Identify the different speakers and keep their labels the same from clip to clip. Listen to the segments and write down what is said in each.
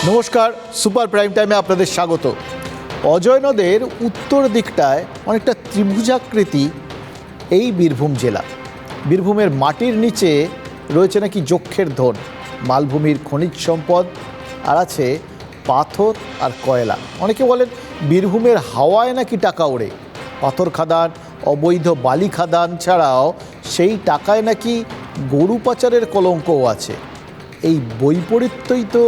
Speaker 1: নমস্কার, super prime টাইমে আপনাদের স্বাগত। অজয় নদের উত্তর দিকটায় অনেকটা ত্রিভুজাকৃতি এই বীরভূম জেলা। বীরভূমের মাটির নিচে রয়েছে নাকি যক্ষের ধন, মালভূমির খনিজ সম্পদ, আর আছে পাথর আর কয়লা। অনেকে বলেন বীরভূমের হাওয়ায় নাকি টাকা ওড়ে। পাথর খাদান, অবৈধ বালি খাদান ছাড়াও সেই টাকায় নাকি গরু পাচারের কলঙ্কও আছে। এই বৈপরীত্যই তো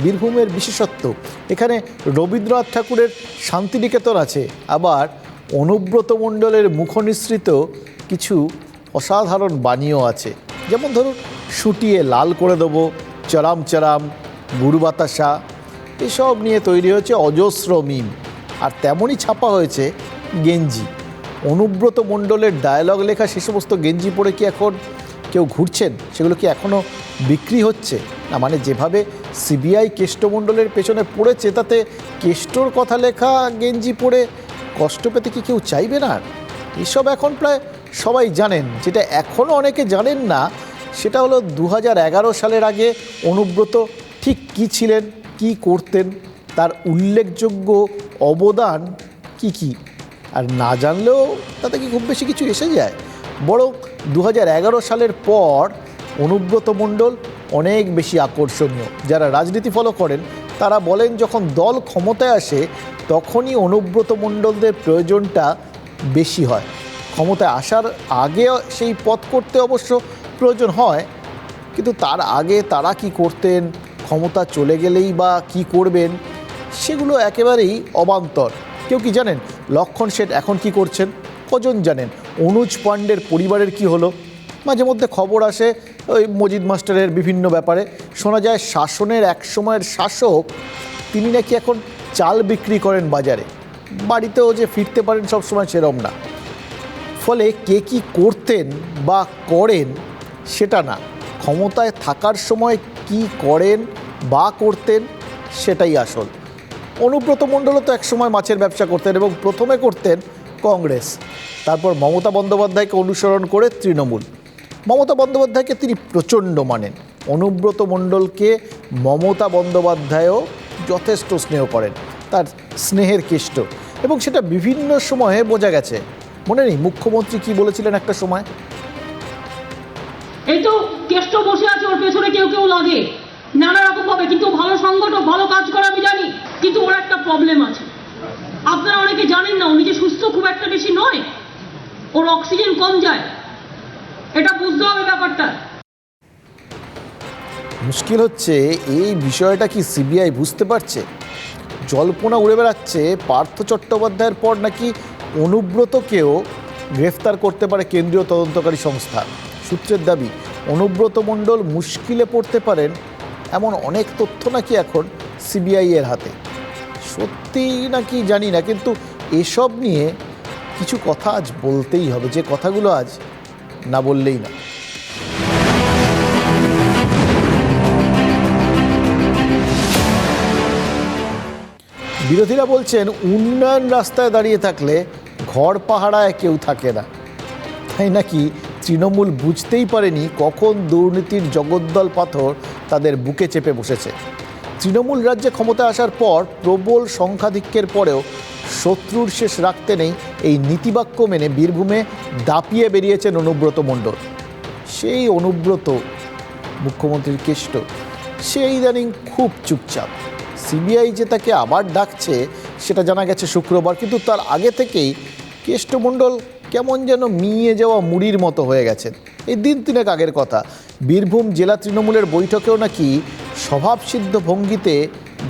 Speaker 1: বীরভূমের বিশেষত্ব। এখানে রবীন্দ্রনাথ ঠাকুরের শান্তিনিকেতন আছে, আবার অনুব্রত মণ্ডলের মুখনিসৃত কিছু অসাধারণ বাণীও আছে। যেমন ধরুন, শুটিয়ে লাল করে দেবো, চরাম চরাম, গুরু বাতাসা, এসব নিয়ে তৈরি হয়েছে অজস্র মিম। আর তেমনই ছাপা হয়েছে গেঞ্জি। অনুব্রত মণ্ডলের ডায়ালগ লেখা সে সমস্ত গেঞ্জি পরে কি এখন কেউ ঘুরছেন? সেগুলো কি এখনও বিক্রি হচ্ছে? না, মানে যেভাবে সিবিআই কেষ্টমণ্ডলের পেছনে পড়েছে, তাতে কেষ্টর কথা লেখা গেঞ্জি পরে কষ্ট পেতে কি কেউ চাইবে না? এসব এখন প্রায় সবাই জানেন। যেটা এখনও অনেকে জানেন না, সেটা হলো 2011 সালের আগে অনুব্রত ঠিক কী ছিলেন, কি করতেন, তার উল্লেখযোগ্য অবদান কি কি। আর না জানলেও তাতে কি খুব বেশি কিছু এসে যায়? বরং 2011 সালের পর অনুব্রত মণ্ডল অনেক বেশি আকর্ষণীয়। যারা রাজনীতি ফলো করেন তারা বলেন, যখন দল ক্ষমতায় আসে তখনই অনুব্রত মণ্ডলদের প্রয়োজনটা বেশি হয়। ক্ষমতায় আসার আগে সেই পথ করতে অবশ্য প্রয়োজন হয়, কিন্তু তার আগে তারা কি করতেন, ক্ষমতা চলে গেলেই বা কি করবেন, সেগুলো একেবারেই অবান্তর। কেউ কি জানেন লক্ষণ শেঠ এখন কি করছেন? কজন জানেন অনুজ পাণ্ডের পরিবারের কি হলো? মাঝে মধ্যে খবর আসে ওই মজিদ মাস্টারের বিভিন্ন ব্যাপারে। শোনা যায় শাসনের এক সময়ের শাসক তিনি নাকি এখন চাল বিক্রি করেন বাজারে, বাড়িতেও যে ফিরতে পারেন সব সময় সেরম না। ফলে কে কি করতেন বা করেন সেটা না, ক্ষমতায় থাকার সময় কি করেন বা করতেন সেটাই আসল। অনুব্রত মণ্ডলও তো একসময় মাছের ব্যবসা করতেন, এবং প্রথমে করতেন কংগ্রেস, তারপর মমতা বন্দ্যোপাধ্যায়কে অনুসরণ করে তৃণমূল। মমতা বন্দ্যোপাধ্যায়কে তিনি প্রচণ্ড মানেন। অনুব্রত মণ্ডলকে মমতা বন্দ্যোপাধ্যায়ও যথেষ্ট স্নেহ করেন, তার স্নেহের কেষ্ট, এবং সেটা বিভিন্ন সময়ে বোঝা গেছে। মনে নেই মুখ্যমন্ত্রী কি বলেছিলেন একটা সময়?
Speaker 2: এই তো কেষ্ট বসে আছে, ওর পেছনে কেউ কেউ লাগে নানা রকম ভাবে, কিন্তু ভালো সংগঠক, ভালো কাজ করে আমি জানি, কিন্তু ওর একটা প্রবলেম আছে। আপনারা অনেকে জানেন না, ও নিজে সুস্থ খুব একটা বেশি নয়, ওর অক্সিজেন কম যায়, এটা বুঝতে হবে ব্যাপারটা।
Speaker 1: মুশকিল হচ্ছে এই বিষয়টা কি সিবিআই বুঝতে পারছে? জল্পনা উড়ে বেড়াচ্ছে পার্থ চট্টোপাধ্যায়ের পর নাকি অনুব্রতকেও গ্রেফতার করতে পারে কেন্দ্রীয় তদন্তকারী সংস্থা। সূত্রের দাবি, অনুব্রত মণ্ডল মুশকিলে পড়তে পারেন এমন অনেক তথ্য নাকি এখন সিবিআই এর হাতে। সত্যি নাকি জানি না, কিন্তু এসব নিয়ে কিছু কথা আজ বলতেই হবে, যে কথাগুলো আজ না বললেই না। বিরোধীরা বলছেন উন্নয়ন রাস্তায় দাঁড়িয়ে থাকলে ঘর পাহারায় কেউ থাকে না। তাই নাকি তৃণমূল বুঝতেই পারেনি কখন দুর্নীতির জগদ্দল পাথর তাদের বুকে চেপে বসেছে। তৃণমূল রাজ্যে ক্ষমতা আসার পর প্রবল সংখ্যাধিক্যের পরেও শত্রুর শেষ রাখতে নেই, এই নীতিবাক্য মেনে বীরভূমে দাপিয়ে বেরিয়েছেন অনুব্রত মণ্ডল। সেই অনুব্রত, মুখ্যমন্ত্রীর কেষ্ট, সে ইদানিং খুব চুপচাপ। সিবিআই যে তাকে আবার ডাকছে সেটা জানা গেছে শুক্রবার, কিন্তু তার আগে থেকেই কেষ্টমণ্ডল কেমন যেন মিয়ে যাওয়া মুড়ির মতো হয়ে গেছেন। এই দিন তিনেক আগের কথা, বীরভূম জেলা তৃণমূলের বৈঠকেও নাকি স্বভাবসিদ্ধ ভঙ্গিতে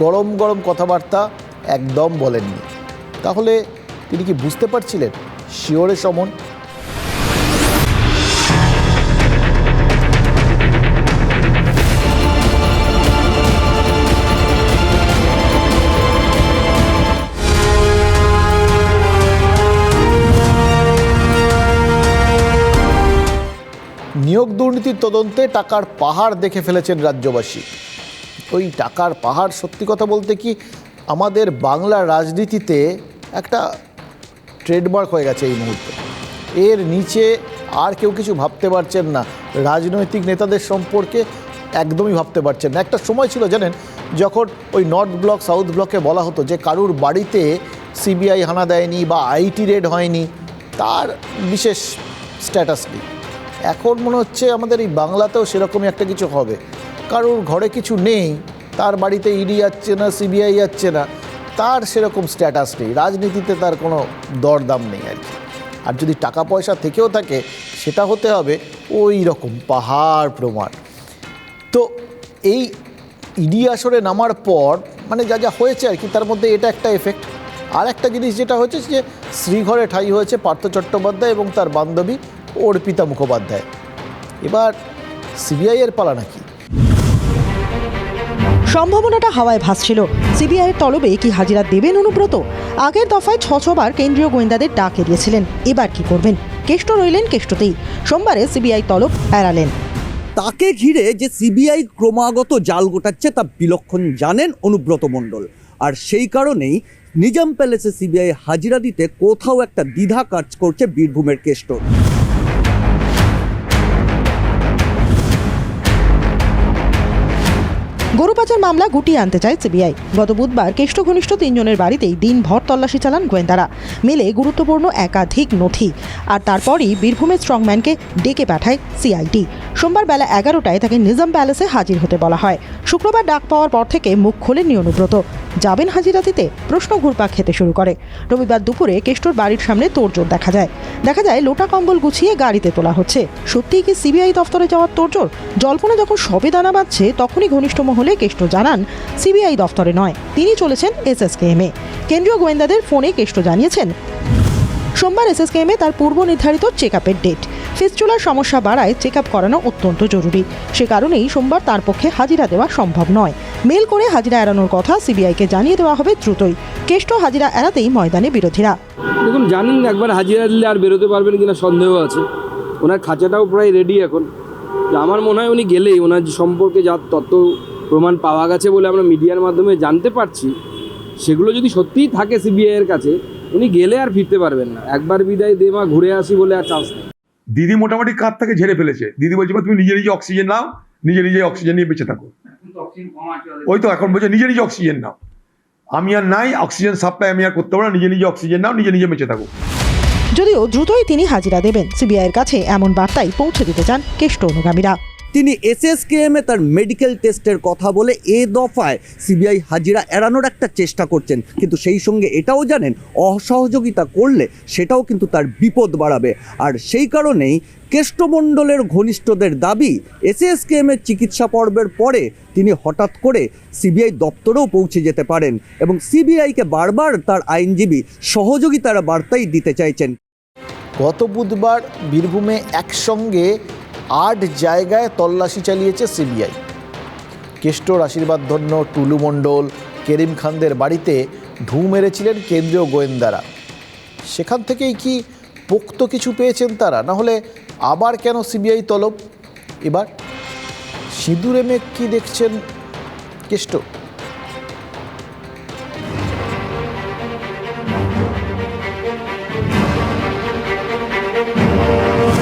Speaker 1: গরম গরম কথাবার্তা একদম বলেননি। তাহলে তিনি কি বুঝতে পারছিলেন শিওরে সমন? নিয়োগ দুর্নীতির তদন্তে টাকার পাহাড় দেখে ফেলেছেন রাজ্যবাসী। ওই টাকার পাহাড় সত্যি কথা বলতে কি আমাদের বাংলার রাজনীতিতে একটা ট্রেডমার্ক হয়ে গেছে এই মুহূর্তে। এর নিচে আর কেউ কিছু ভাবতে পারছেন না, রাজনৈতিক নেতাদের সম্পর্কে একদমই ভাবতে পারছেন না। একটা সময় ছিল জানেন, যখন ওই নর্থ ব্লক সাউথ ব্লকে বলা হতো যে কারুর বাড়িতে সিবিআই হানা দেয়নি বা আইটি রেড হয়নি, তার বিশেষ স্ট্যাটাস নেই। এখন মনে হচ্ছে আমাদের এই বাংলাতেও সেরকমই একটা কিছু হবে। কারুর ঘরে কিছু নেই, তার বাড়িতে ইডি যাচ্ছে না, সিবিআই যাচ্ছে না, তার সেরকম স্ট্যাটাস নেই। রাজনীতিতে তার কোনো দরদাম নেই আর কি। আর যদি টাকা পয়সা থেকেও থাকে, সেটা হতে হবে ওই রকম পাহাড় প্রমাণ। তো এই ইডি আসরে নামার পর মানে যা যা হয়েছে আর কি, তার মধ্যে এটা একটা এফেক্ট। আর একটা জিনিস যেটা হয়েছে যে শ্রীঘরে ঠাঁই হয়েছে পার্থ চট্টোপাধ্যায় এবং তার বান্ধবী অর্পিতা মুখোপাধ্যায়। এবার সিবিআইয়ের পালা নাকি?
Speaker 3: সম্ভাবনাটা হাওয়ায় ভাসছিল। সিবিআইয়ের তলবে কি হাজিরা দেবেন অনুব্রত? আগের দফায় ছবার কেন্দ্রীয় গোয়েন্দাদের ডাক এড়িয়েছিলেন, এবার কি করবেন? কেষ্ট রইলেন কেষ্টতেই। সোমবারে সিবিআই তলব এড়ালেন।
Speaker 4: তাকে ঘিরে যে সিবিআই ক্রমাগত জাল গোটাচ্ছে তা বিলক্ষণ জানেন অনুব্রত মণ্ডল। আর সেই কারণেই নিজাম প্যালেসে সিবিআই হাজিরা দিতে কোথাও একটা দ্বিধা কাজ করছে বীরভূমের কেষ্টর।
Speaker 3: গরু পাচার মামলা গুটিয়ে আনতে চায় সিবিআই। গত বুধবার কেষ্ট ঘনিষ্ঠ 3 জনের বাড়িতেই দিনভর তল্লাশি চালান গোয়েন্দারা। মেলে গুরুত্বপূর্ণ একাধিক নথি। আর তারপরই বীরভূমের স্ট্রংম্যানকে ডেকে পাঠায় সিআইডি। সোমবার বেলা 11টায় তাকে নিজাম প্যালেসে হাজির হতে বলা হয়। শুক্রবার ডাক পাওয়ার পর থেকে মুখ খোলেননি অনুব্রত। যাবেন হাজিরা দিতে? প্রশ্ন ঘুরপাক খেতে শুরু করে। রবিবার দুপুরে কেষ্টর বাড়ির সামনে তোড়জোড় দেখা যায় লোটা কম্বল গুছিয়ে গাড়িতে তোলা হচ্ছে। সত্যিই কি সিবিআই দফতরে যাওয়ার তোড়জোড়? জল্পনা যখন সবে দানা বাঁধছে, তখনই ঘনিষ্ঠ মহলে কেষ্ট জানান সিবিআই দফতরে নয়, তিনি চলেছেন এসএসকেএমে। কেন্দ্রীয় গোয়েন্দাদের ফোনে কেষ্ট জানিয়েছেন সোমবার এসএসকেএমে তার পূর্ব নির্ধারিত চেক আপের ডেট। ফিস্চুলার সমস্যা বাড়ায় চেক আপ করানো অত্যন্ত জরুরি। সে কারণেই সোমবার তার পক্ষে হাজিরা দেওয়া সম্ভব নয়। মেল করে হাজিরা এড়ানোর কথা সিবিআইকে জানিয়ে দেওয়া হবে দ্রুতই। কেষ্ট হাজিরা এড়াতেই ময়দানে বিরোধীরা।
Speaker 5: দেখুন, জানেন একবার হাজিরা দিলে আর বেরোতে পারবেন কিনা সন্দেহ আছে। ওনার খাঁচাটাও প্রায় রেডি এখন। আমার মনে হয় উনি গেলেই ওনার সম্পর্কে যা তথ্য প্রমাণ পাওয়া গেছে বলে আমরা মিডিয়ার মাধ্যমে জানতে পারছি, সেগুলো যদি সত্যিই থাকে সিবিআইয়ের কাছে, উনি গেলে আর ফিরতে পারবেন না। একবার বিদায় দে মা, ঘুরে আসি বলে আর চান্স নেই।
Speaker 6: দিদি মোটামুটি কাঁধ থেকে ঝেড়ে ফেলেছে। দিদি বলছে তুমি নিজে নিজে অক্সিজেন নাও, নিজে নিজে অক্সিজেন নিয়ে বেঁচে থাকো। ওই তো এখন বলছে নিজে নিজে অক্সিজেন নাও, আমি আর নাই অক্সিজেন সাপ্লাই আমি আর করতে পারবো না, নিজে নিজে অক্সিজেন নাও, নিজে নিজে বেঁচে থাকো।
Speaker 3: যদিও দ্রুতই তিনি হাজিরা দেবেন, সিবিআইয়ের কাছে এমন বার্তাই পৌঁছে দিতে চান কেষ্ট অনুগামীরা।
Speaker 4: তিনি এসএসকেএমে তার মেডিকেল টেস্টের কথা বলে এ দফায় সিবিআই হাজিরা এড়ানোর একটা চেষ্টা করছেন, কিন্তু সেই সঙ্গে এটাও জানেন অসহযোগিতা করলে সেটাও কিন্তু তার বিপদ বাড়াবে। আর সেই কারণেই কেষ্টমণ্ডলের ঘনিষ্ঠদের দাবি এসএসকেএমের চিকিৎসা পর্বের পরে তিনি হঠাৎ করে সিবিআই দপ্তরেও পৌঁছে যেতে পারেন এবং সিবিআইকে বারবার তার আইনজীবী সহযোগিতার বার্তাই দিতে চাইছেন।
Speaker 1: গত বুধবার বীরভূমে একসঙ্গে 8 জায়গায় তল্লাশি চালিয়েছে সিবিআই। কেষ্টর আশীর্বাদধন্য টুলু মণ্ডল, কেরিম খানদের বাড়িতে ঢু মেরেছিলেন কেন্দ্রীয় গোয়েন্দারা। সেখান থেকেই কি পোক্ত কিছু পেয়েছেন তারা? না হলে আবার কেন সিবিআই তলব? এবার সিঁদুরে মেঘ কি দেখছেন কেষ্ট?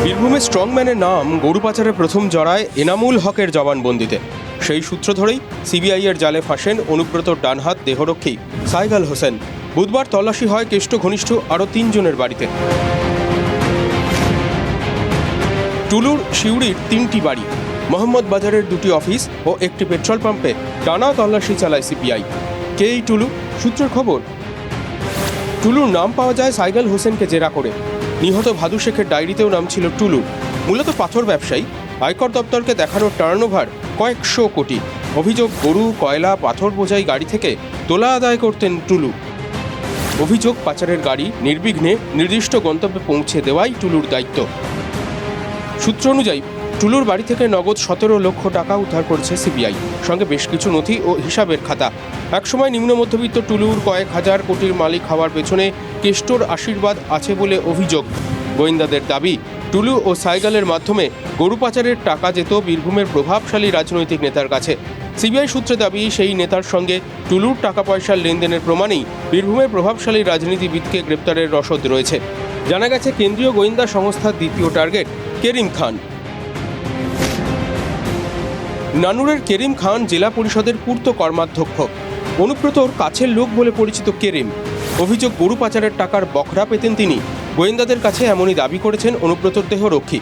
Speaker 7: বীরভূমে স্ট্রংম্যানের নাম গরু পাচারে প্রথম জড়ায় এনামুল হকের জবানবন্দিতে। সেই সূত্র ধরেই সিবিআইয়ের জালে ফাঁসেন অনুব্রতর ডানহাত দেহরক্ষী সাইগাল হোসেন। বুধবার তল্লাশি হয় কেষ্ট ঘনিষ্ঠ আরও 3 জনের বাড়িতে। টুলুর শিউড়ির 3টি বাড়ি, মোহাম্মদ বাজারের 2টি অফিস ও একটি পেট্রোল পাম্পে টানা তল্লাশি চালায় সিবিআই। কে এই টুলু? সূত্রের খবর, টুলুর নাম পাওয়া যায় সাইগাল হোসেনকে জেরা করে। নিহত ভাদু শেখের ডায়েরিতেও নাম ছিল টুলু। মূলত পাথর ব্যবসায়ী। আয়কর দপ্তরকে দেখানোর টার্নওভার কয়েকশো কোটি। অভিযোগ, গরু, কয়লা, পাথর বোঝাই গাড়ি থেকে তোলা আদায় করতেন টুলু। অভিযোগ, পাচারের গাড়ি নির্বিঘ্নে নির্দিষ্ট গন্তব্যে পৌঁছে দেওয়াই টুলুর দায়িত্ব। সূত্র অনুযায়ী টুলুর বাড়ি থেকে নগদ 17 লক্ষ টাকা উদ্ধার করেছে সিবিআই, সঙ্গে বেশ কিছু নথি ও হিসাবের খাতা। একসময় নিম্ন মধ্যবিত্ত টুলুর কয়েক হাজার কোটির মালিক হওয়ার পেছনে কেষ্টর আশীর্বাদ আছে বলে অভিযোগ। গোয়েন্দাদের দাবি, টুলু ও সাইগালের মাধ্যমে গরু পাচারের টাকা যেত বীরভূমের প্রভাবশালী রাজনৈতিক নেতার কাছে। সিবিআই সূত্রে দাবি, সেই নেতার সঙ্গে টুলুর টাকা পয়সার লেনদেনের প্রমাণেই বীরভূমের প্রভাবশালী রাজনীতিবিদকে গ্রেপ্তারের রসদ রয়েছে। জানা গেছে কেন্দ্রীয় গোয়েন্দা সংস্থার দ্বিতীয় টার্গেট কেরিম খান। নানুরের কেরিম খান জেলা পরিষদের পূর্ত কর্মাধ্যক্ষ। অনুব্রতর কাছের লোক বলে পরিচিত কেরিম। অভিযোগ গরু পাচারের টাকার বখরা পেতেন তিনি। গোয়েন্দাদের কাছে এমনই দাবি করেছেন অনুব্রতর দেহরক্ষী।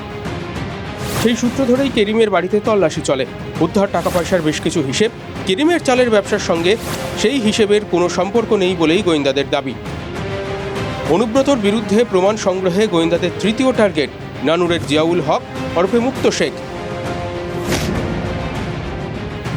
Speaker 7: সেই সূত্র ধরেই কেরিমের বাড়িতে তল্লাশি চলে। উদ্ধার টাকা পয়সার বেশ কিছু হিসেব। কেরিমের চালের ব্যবসার সঙ্গে সেই হিসেবের কোনো সম্পর্ক নেই বলেই গোয়েন্দাদের দাবি। অনুব্রতর বিরুদ্ধে প্রমাণ সংগ্রহে গোয়েন্দাদের তৃতীয় টার্গেট নানুরের জিয়াউল হক ওরফে মুক্ত শেখ।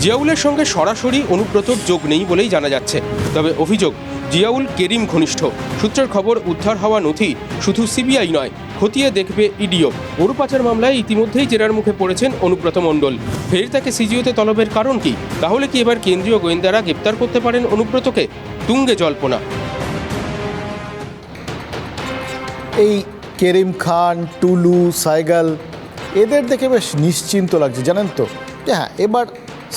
Speaker 7: জিয়াউলের সঙ্গে সরাসরি অনুব্রতর যোগ নেই বলেই জানা যাচ্ছে, তবে অভিযোগ জিয়াউল কেরিম ঘনিষ্ঠ। সূত্রের খবর, উদ্ধার হওয়া নথি শুধু সিবিআই নয়, খতিয়ে দেখবে ইডিও। গরু পাচার মামলায় ইতিমধ্যেই জেরার মুখে পড়েছেন অনুব্রত মণ্ডল। ফের তাকে সিজিওতে তলবের কারণ কি? তাহলে কি এবার কেন্দ্রীয় গোয়েন্দারা গ্রেপ্তার করতে পারেন অনুব্রতকে? তুঙ্গে জল্পনা।
Speaker 1: এই কেরিম খান, টুলু, সাইগাল এদের দেখে বেশ নিশ্চিন্ত লাগছে, জানেন তো, যে হ্যাঁ এবার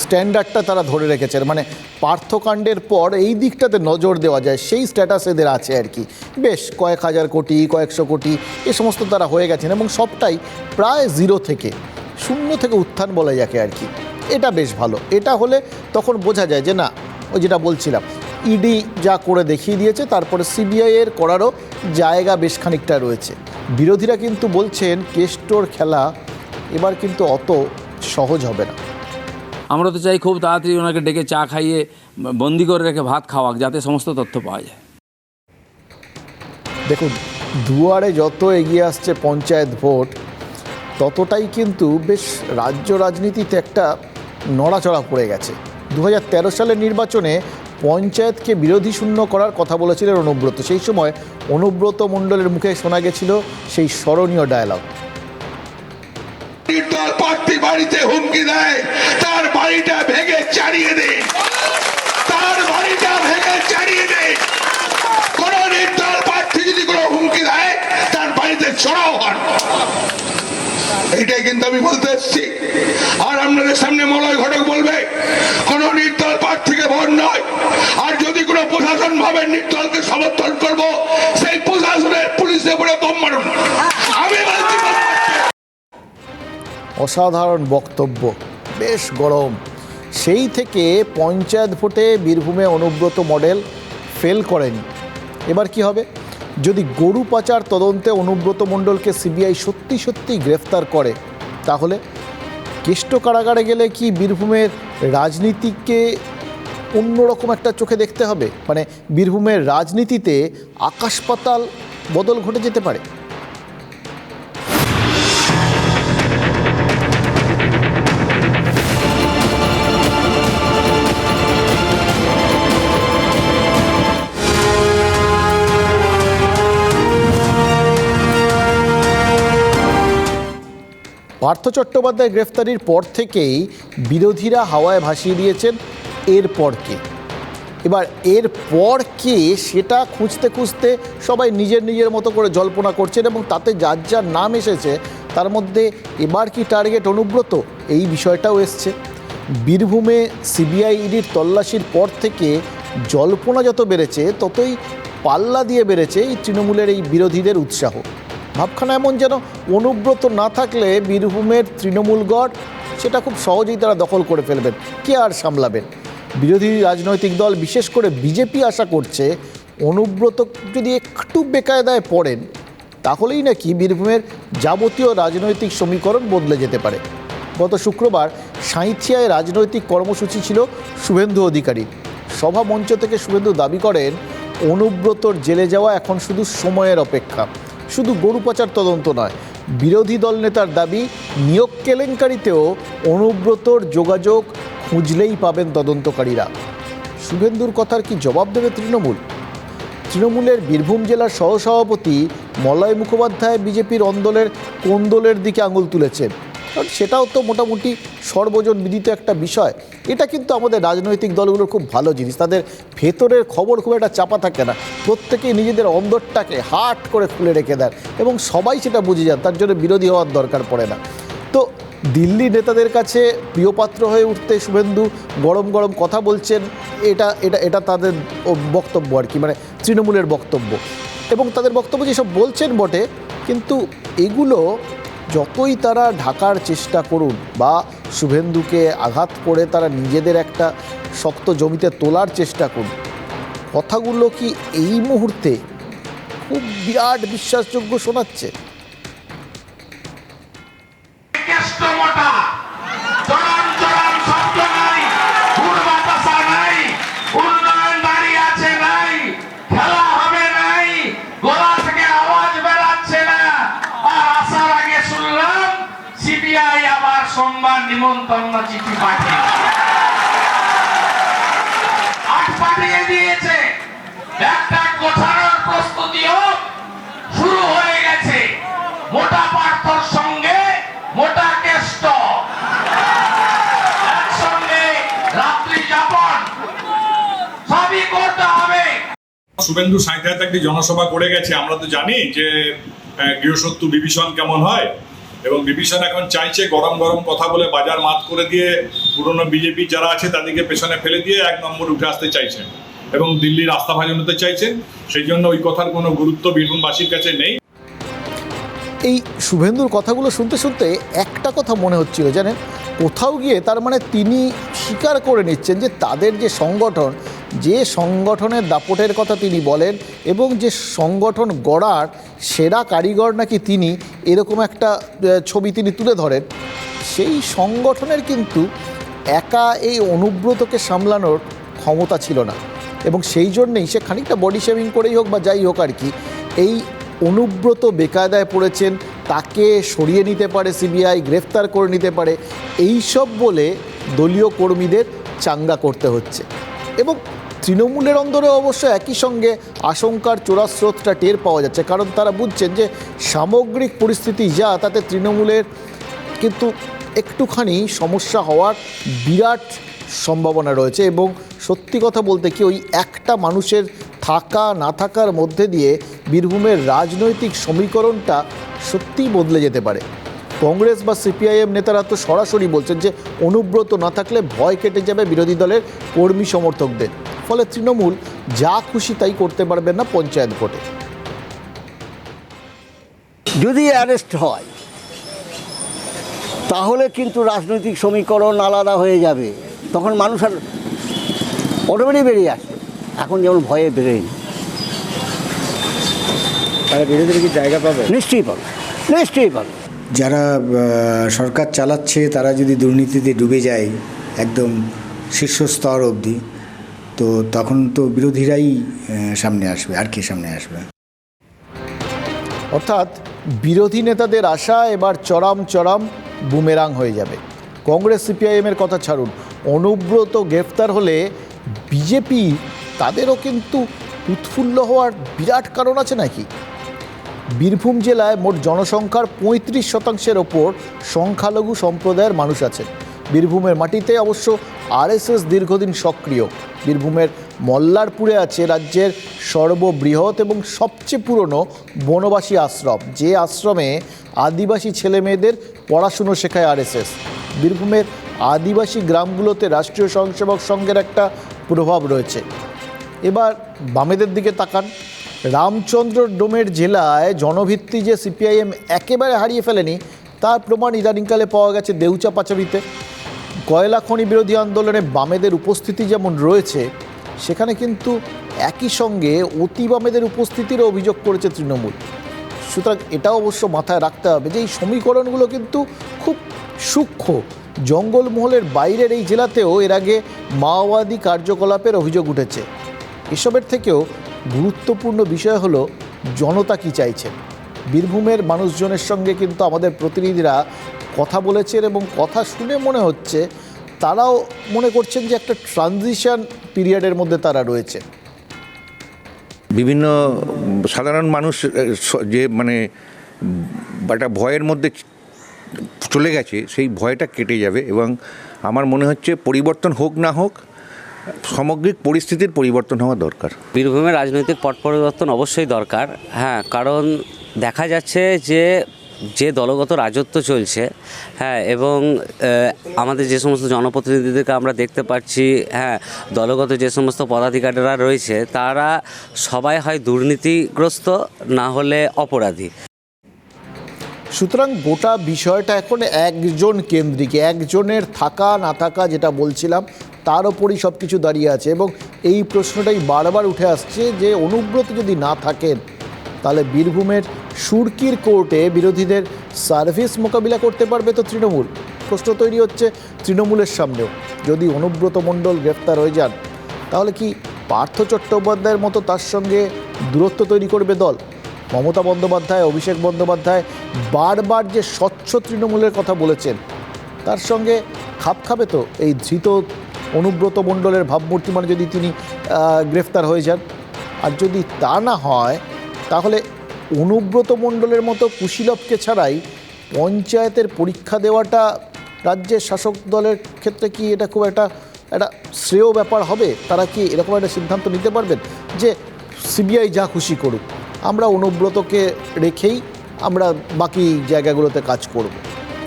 Speaker 1: স্ট্যান্ডার্ডটা তারা ধরে রেখেছেন। মানে পার্থকাণ্ডের পর এই দিকটাতে নজর দেওয়া যায় সেই স্ট্যাটাস এদের আছে আর কি। বেশ কয়েক হাজার কোটি, কয়েকশো কোটি এ সমস্ত তারা হয়ে গেছেন এবং সবটাই প্রায় জিরো থেকে, শূন্য থেকে উত্থান বলা যাকে আর কি। এটা বেশ ভালো। এটা হলে তখন বোঝা যায় যে না, ওই যেটা বলছিলাম, ইডি যা করে দেখিয়ে দিয়েছে, তারপরে সিবিআই এর করারও জায়গা বেশ খানিকটা রয়েছে। বিরোধীরা কিন্তু বলছেন কেষ্টর খেলা এবার কিন্তু অত সহজ হবে না।
Speaker 8: আমরা তো চাই খুব তাড়াতাড়ি ওনাকে ডেকে চা খাইয়ে বন্দি করে রেখে ভাত খাওয়াক, যাতে সমস্ত তথ্য পাওয়া যায়।
Speaker 1: দেখুন, দুয়ারে যত এগিয়ে আসছে পঞ্চায়েত ভোট, ততটাই কিন্তু বেশ রাজ্য রাজনীতিতে একটা নড়াচড়া পড়ে গেছে। 2013 সালের নির্বাচনে পঞ্চায়েতকে বিরোধী শূন্য করার কথা বলেছিলেন অনুব্রত। সেই সময় অনুব্রত মণ্ডলের মুখে শোনা গেছিল সেই স্মরণীয় ডায়ালগ।
Speaker 9: নির্দল প্রার্থী বাড়িতে হুমকি দেয়, তার বাড়িটা ভেঙে চালিয়ে দে, তার বাড়িটা ভেঙে চালিয়ে দে। কোন নির্দল প্রার্থী যদি কোনো হুমকি দেয়, তার বাড়িতে চড়াও হন। এইটাই কিন্তু আমি বলতে এসছি। আর আপনাদের সামনে মলয় ঘটক বলবে কোন নির্দল প্রার্থীকে ভোট নয়। আর যদি কোনো প্রশাসন ভাবে নির্দলকে সমর্থন করব, সেই প্রশাসনের পুলিশের উপরে বোম মারুন। আমি বলছি
Speaker 1: অসাধারণ বক্তব্য, বেশ গরম। সেই থেকে পঞ্চায়েত ভোটে বীরভূমে অনুব্রত মডেল ফেল করেনি। এবার কি হবে? যদি গরু পাচার তদন্তে অনুব্রত মণ্ডলকে সিবিআই সত্যি সত্যি গ্রেফতার করে, তাহলে কেষ্ট কারাগারে গেলে কি বীরভূমের রাজনীতিকে অন্যরকম একটা চোখে দেখতে হবে? মানে বীরভূমের রাজনীতিতে আকাশ পাতাল বদল ঘটে যেতে পারে। পার্থ চট্টোপাধ্যায় গ্রেফতারির পর থেকেই বিরোধীরা হাওয়ায় ভাসিয়ে দিয়েছেন এরপরকে। এবার এরপর কে সেটা খুঁজতে খুঁজতে সবাই নিজের নিজের মতো করে জল্পনা করছেন এবং তাতে যার যার নাম এসেছে তার মধ্যে এবার কি টার্গেট অনুব্রত, এই বিষয়টাও এসছে। বীরভূমে সিবিআই ইডির তল্লাশির পর থেকে জল্পনা যত বেড়েছে, ততই পাল্লা দিয়ে বেড়েছে এই তৃণমূলের এই বিরোধীদের উৎসাহ। ভাবখানা এমন যেন অনুব্রত না থাকলে বীরভূমের তৃণমূলগড় সেটা খুব সহজেই তারা দখল করে ফেলবেন। কে আর সামলাবেন? বিরোধী রাজনৈতিক দল, বিশেষ করে বিজেপি আশা করছে অনুব্রত যদি একটু বেকায়দায় পড়েন, তাহলেই নাকি বীরভূমের যাবতীয় রাজনৈতিক সমীকরণ বদলে যেতে পারে। গত শুক্রবার সাঁইথিয়ায় রাজনৈতিক কর্মসূচি ছিল শুভেন্দু অধিকারীর। সভা মঞ্চ থেকে শুভেন্দু দাবি করেন অনুব্রতর জেলে যাওয়া এখন শুধু সময়ের অপেক্ষা। শুধু গরু পাচার তদন্ত নয়, বিরোধী দল নেতার দাবি নিয়োগ কেলেঙ্কারিতেও অনুব্রতর যোগাযোগ খুঁজলেই পাবেন তদন্তকারীরা। শুভেন্দুর কথার কি জবাব দেবে তৃণমূল? তৃণমূলের বীরভূম জেলার সহসভাপতি মলয় মুখোপাধ্যায় বিজেপির অন্দলের কোন্দলের দিকে আঙুল তুলেছেন, কারণ সেটাও তো মোটামুটি সর্বজন বিদিত একটা বিষয়। এটা কিন্তু আমাদের রাজনৈতিক দলগুলোর খুব ভালো জিনিস, তাদের ভেতরের খবর খুব একটা চাপা থাকে না, প্রত্যেকেই নিজেদের অন্দরটাকে হাট করে খুলে রেখে দেন এবং সবাই সেটা বুঝে যান, তার জন্য বিরোধী হওয়ার দরকার পড়ে না। তো দিল্লি নেতাদের কাছে প্রিয়পাত্র হয়ে উঠতে শুভেন্দু গরম গরম কথা বলছেন, এটা এটা এটা তাদের বক্তব্য আর কি, মানে তৃণমূলের বক্তব্য। এবং তাদের বক্তব্য যেসব বলছেন বটে, কিন্তু এগুলো যতই তারা ঢাকার চেষ্টা করুন বা শুভেন্দুকে আঘাত করে তারা নিজেদের একটা শক্ত জমিতে তোলার চেষ্টা করুন, কথাগুলো কি এই মুহূর্তে খুব বিরাট বিশ্বাসযোগ্য শোনাচ্ছে?
Speaker 9: সিবিআই আবার সোমবার নিমন্ত্রণ চিঠি পাঠিয়ে দিয়েছে। একটা গোছানোর প্রস্তুতিও শুরু হয়ে গেছে। মোটা পার্থর সঙ্গে মোটা কেষ্ট একসঙ্গে রাত্রি যাপন সবই করতে হবে।
Speaker 10: শুভেন্দু সাঁইথিয়াতে একটি জনসভা করে গেছে। আমরা তো জানি যে গৃহশত্রু বিভীষণ কেমন হয়, এবং বিভীষণ এখন চাইছে গরম গরম কথা বলে বাজার মাত করে দিয়ে পুরনো বিজেপি যারা আছে তাদেরকে পেছনে ফেলে দিয়ে 1 নম্বর উঠে আসতে চাইছেন এবং দিল্লির আস্থাভাজন হতে চাইছেন। সেই জন্য ওই কথার কোনো গুরুত্ব বীরভূমবাসীর কাছে নেই।
Speaker 1: এই শুভেন্দুর কথাগুলো শুনতে শুনতে একটা কথা মনে হচ্ছিল, জানেন, কোথাও গিয়ে তার মানে তিনি স্বীকার করে নিচ্ছেন যে তাদের যে সংগঠন, যে সংগঠনের দাপটের কথা তিনি বলেন এবং যে সংগঠন গড়ার সেরা কারিগর নাকি তিনি, এরকম একটা ছবি তিনি তুলে ধরেন, সেই সংগঠনের কিন্তু একা এই অনুব্রতকে সামলানোর ক্ষমতা ছিল না। এবং সেই জন্যেই সে খানিকটা বডি শেভিং করেই হোক বা যাই হোক আর কি, এই অনুব্রত বেকায়দায় পড়েছেন, তাকে সরিয়ে নিতে পারে সিবিআই, গ্রেফতার করে নিতে পারে, এই সব বলে দলীয় কর্মীদের চাঙ্গা করতে হচ্ছে। এবং তৃণমূলের অন্দরে অবশ্য একই সঙ্গে আশঙ্কার চোরাস্রোতটা টের পাওয়া যাচ্ছে, কারণ তারা বুঝছেন যে সামগ্রিক পরিস্থিতি যা, তাতে তৃণমূলের কিন্তু একটুখানি সমস্যা হওয়ার বিরাট সম্ভাবনা রয়েছে। এবং সত্যি কথা বলতে কি, ওই একটা মানুষের থাকা না থাকার মধ্যে দিয়ে বীরভূমের রাজনৈতিক সমীকরণটা সত্যিই বদলে যেতে পারে। কংগ্রেস বা সিপিআইএম নেতারা তো সরাসরি বলছেন যে অনুব্রত না থাকলে ভয় কেটে যাবে বিরোধী দলের কর্মী সমর্থকদের, ফলে তৃণমূল যা খুশি তাই করতে পারবেন না পঞ্চায়েত ভোটে।
Speaker 11: যদি অ্যারেস্ট হয় তাহলে কিন্তু রাজনৈতিক সমীকরণ আলাদা হয়ে যাবে, তখন মানুষ আর অটোমেটিক বেরিয়ে আসবে। এখন যেমন ভয়ে বেরোয়নি,
Speaker 5: তারা বিরোধীরা কি জায়গা পাবে?
Speaker 11: নিশ্চয়ই পাবে, নিশ্চয়ই পাবে।
Speaker 12: যারা সরকার চালাচ্ছে তারা যদি দুর্নীতিতে ডুবে যায় একদম শীর্ষস্তর অবধি, তো তখন তো বিরোধীরাই সামনে আসবে, আর কি সামনে আসবে।
Speaker 1: অর্থাৎ বিরোধী নেতাদের আশা এবার চরম চরম বুমেরাং হয়ে যাবে। কংগ্রেস সিপিআইএমের কথা ছাড়ুন, অনুব্রত গ্রেফতার হলে বিজেপি তাদেরও কিন্তু উৎফুল্ল হওয়ার বিরাট কারণ আছে নাকি। বীরভূম জেলায় মোট জনসংখ্যার 35% ওপর সংখ্যালঘু সম্প্রদায়ের মানুষ আছেন। বীরভূমের মাটিতে অবশ্য আরএসএস দীর্ঘদিন সক্রিয়। বীরভূমের মল্লারপুরে আছে রাজ্যের সর্ববৃহৎ এবং সবচেয়ে পুরনো বনবাসী আশ্রম, যে আশ্রমে আদিবাসী ছেলেমেয়েদের পড়াশুনো শেখায় আরএসএস। বীরভূমের আদিবাসী গ্রামগুলোতে রাষ্ট্রীয় স্বয়ংসেবক সংঘের একটা প্রভাব রয়েছে। এবার বামেদের দিকে তাকান, রামচন্দ্র ডোমের জেলায় জনভিত্তি যে সিপিআইএম একেবারে হারিয়ে ফেলেনি তার প্রমাণ ইদানিংকালে পাওয়া গেছে দেউচা পাচামিতে। কয়লা খনি বিরোধী আন্দোলনে বামেদের উপস্থিতি যেমন রয়েছে, সেখানে কিন্তু একই সঙ্গে অতি বামেদের উপস্থিতিরও অভিযোগ করেছে তৃণমূল। সুতরাং এটা অবশ্য মাথায় রাখতে হবে যে এই সমীকরণগুলো কিন্তু খুব সূক্ষ্ম। জঙ্গলমহলের বাইরের এই জেলাতেও এর আগে মাওবাদী কার্যকলাপের অভিযোগ উঠেছে। এসবের থেকেও গুরুত্বপূর্ণ বিষয় হলো জনতা কী চাইছে। বীরভূমের মানুষজনের সঙ্গে কিন্তু আমাদের প্রতিনিধিরা কথা বলেছেন এবং কথা শুনে মনে হচ্ছে তারাও মনে করছেন যে একটা ট্রানজিশন পিরিয়ডের মধ্যে তারা রয়েছে।
Speaker 13: বিভিন্ন সাধারণ মানুষ যে মানে একটা ভয়ের মধ্যে চলে গেছে, সেই ভয়টা কেটে যাবে এবং আমার মনে হচ্ছে পরিবর্তন হোক না হোক সামগ্রিক পরিস্থিতির পরিবর্তন হওয়া দরকার।
Speaker 14: বীরভূমের রাজনৈতিক পট পরিবর্তন অবশ্যই দরকার, হ্যাঁ, কারণ দেখা যাচ্ছে যে দলগত রাজত্ব চলছে, হ্যাঁ, এবং আমাদের যে সমস্ত জনপ্রতিনিধিদেরকে আমরা দেখতে পাচ্ছি, হ্যাঁ, দলগত যে সমস্ত পদাধিকারীরা রয়েছে তারা সবাই হয় দুর্নীতিগ্রস্ত না হলে অপরাধী।
Speaker 1: সুতরাং গোটা বিষয়টা এখন একজন কেন্দ্রিক, একজনের থাকা না থাকা যেটা বলছিলাম তার ওপরই সব কিছু দাঁড়িয়ে আছে। এবং এই প্রশ্নটাই বারবার উঠে আসছে যে অনুব্রত যদি না থাকেন তাহলে বীরভূমের সুরকির কোর্টে বিরোধীদের সার্ভিস মোকাবিলা করতে পারবে তো তৃণমূল। প্রশ্ন তৈরি হচ্ছে তৃণমূলের সামনেও, যদি অনুব্রত মণ্ডল গ্রেফতার হয়ে যান তাহলে কি পার্থ চট্টোপাধ্যায়ের মতো তার সঙ্গে দূরত্ব তৈরি করবে দল? মমতা বন্দ্যোপাধ্যায়, অভিষেক বন্দ্যোপাধ্যায় বারবার যে স্বচ্ছ তৃণমূলের কথা বলেছেন তার সঙ্গে খাপ খাবে তো এই ধৃত অনুব্রত মণ্ডলের ভাবমূর্তি, মানে যদি তিনি গ্রেফতার হয়ে যান? আর যদি তা না হয় তাহলে অনুব্রত মণ্ডলের মতো কুশীলবকে ছাড়াই পঞ্চায়েতের পরীক্ষা দেওয়াটা রাজ্যের শাসক দলের ক্ষেত্রে কি এটা খুব একটা শ্রেয় ব্যাপার হবে? তারা কি এরকম একটা সিদ্ধান্ত নিতে পারবেন যে সিবিআই যা খুশি করুক, আমরা অনুব্রতকে রেখেই আমরা বাকি জায়গাগুলোতে কাজ করব,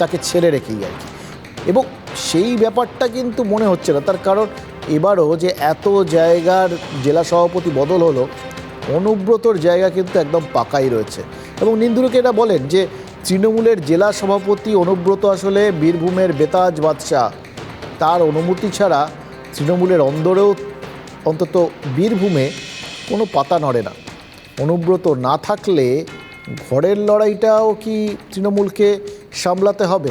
Speaker 1: তাকে ছেড়ে রেখেই আর কি? এবং সেই ব্যাপারটা কিন্তু মনে হচ্ছে না। তার কারণ এবারও যে এত জায়গার জেলা সভাপতি বদল হলো, অনুব্রতর জায়গা কিন্তু একদম পাকাই রয়েছে। এবং নিন্দুরকে এটা বলেন যে তৃণমূলের জেলা সভাপতি অনুব্রত আসলে বীরভূমের বেতাজ বাদশাহ, তার অনুমতি ছাড়া তৃণমূলের অন্দরেও অন্তত বীরভূমে কোনো পাতা নড়ে না। অনুব্রত না থাকলে ঘরের লড়াইটাও কি তৃণমূলকে সামলাতে হবে?